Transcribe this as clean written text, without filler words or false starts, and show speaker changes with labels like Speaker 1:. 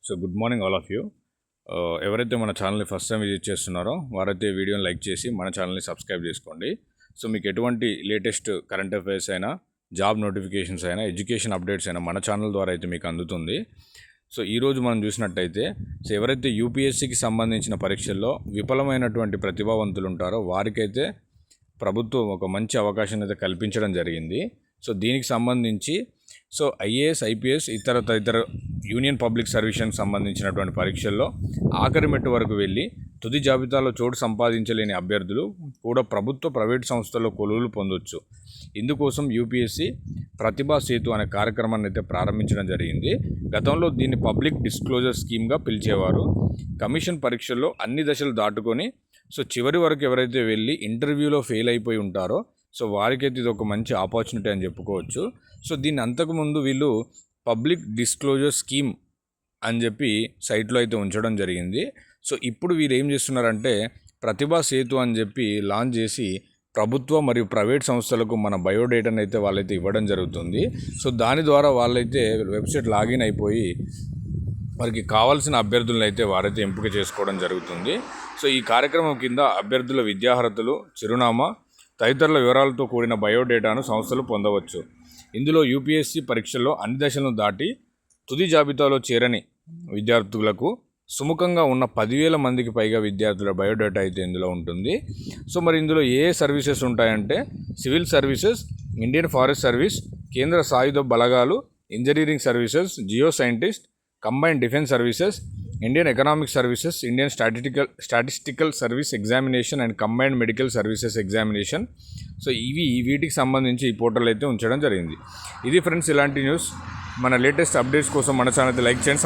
Speaker 1: So good morning all of you. ఎవరైతే మన ఛానల్ని ఫస్ట్ టైం విజిట్ చేస్తున్నారో వారైతే వీడియోని లైక్ చేసి మన ఛానల్ని సబ్స్క్రైబ్ చేసుకోండి. సో మీకు ఎటువంటి లేటెస్ట్ కరెంట్ అఫైర్స్ అయినా, జాబ్ నోటిఫికేషన్స్ అయినా, ఎడ్యుకేషన్ అప్డేట్స్ అయినా మన ఛానల్ ద్వారా అయితే మీకు అందుతుంది. సో ఈరోజు మనం చూసినట్టయితే ఎవరైతే యూపీఎస్సీకి సంబంధించిన పరీక్షల్లో విఫలమైనటువంటి ప్రతిభావంతులు ఉంటారో వారికైతే ప్రభుత్వం ఒక మంచి అవకాశం అయితే కల్పించడం జరిగింది. సో దీనికి సంబంధించి ఐఏఎస్, ఐపీఎస్, తదితర యూనియన్ పబ్లిక్ సర్వీస్కి సంబంధించినటువంటి పరీక్షల్లో ఆఖరి మెట్టు వరకు వెళ్ళి తుది జాబితాలో చోటు సంపాదించలేని అభ్యర్థులు కూడా ప్రభుత్వ, ప్రైవేటు సంస్థల్లో కొలువులు పొందొచ్చు. ఇందుకోసం యూపీఎస్సీ ప్రతిభా సేతు అనే కార్యక్రమాన్ని అయితే ప్రారంభించడం జరిగింది. గతంలో దీన్ని పబ్లిక్ డిస్క్లోజర్ స్కీమ్గా పిలిచేవారు. కమిషన్ పరీక్షల్లో అన్ని దశలు దాటుకొని చివరి వరకు ఎవరైతే వెళ్ళి ఇంటర్వ్యూలో ఫెయిల్ అయిపోయి ఉంటారో వారికైతే ఇది ఒక మంచి ఆపర్చునిటీ అని చెప్పుకోవచ్చు. దీన్ని అంతకుముందు వీళ్ళు పబ్లిక్ డిస్క్లోజర్ స్కీమ్ అని చెప్పి సైట్లో అయితే ఉంచడం జరిగింది. ఇప్పుడు వీరు ఏం చేస్తున్నారంటే ప్రతిభా సేతు అని చెప్పి లాంచ్ చేసి ప్రభుత్వ మరియు ప్రైవేట్ సంస్థలకు మన బయోడేటాను అయితే వాళ్ళైతే ఇవ్వడం జరుగుతుంది. దాని ద్వారా వాళ్ళైతే వెబ్సైట్ లాగిన్ అయిపోయి వారికి కావాల్సిన అభ్యర్థులను అయితే వారైతే ఎంపిక చేసుకోవడం జరుగుతుంది. ఈ కార్యక్రమం కింద అభ్యర్థుల విద్యార్హతలు, చిరునామా తదితరుల వివరాలతో కూడిన బయోడేటాను సంస్థలు పొందవచ్చు. ఇందులో యూపీఎస్సీ పరీక్షల్లో అన్ని దశలను దాటి తుది జాబితాలో చేరని విద్యార్థులకు సుముఖంగా ఉన్న 10,000 మందికి పైగా విద్యార్థుల బయోడేటా అయితే ఇందులో ఉంటుంది. మరి ఇందులో ఏ సర్వీసెస్ ఉంటాయంటే civil services, Indian forest service, కేంద్ర సాయుధ బలగాలు, engineering services, Jio scientist, combined defence services, Indian economic services, Indian statistical service examination and combined medical services examination. వీటికి సంబంధించి ఈ పోర్టల్ అయితే ఉంచడం జరిగింది. ఇది ఫ్రెండ్స్, ఇలాంటి న్యూస్ మన లేటెస్ట్ అప్డేట్స్ కోసం మన ఛానల్ లైక్ చేయండి.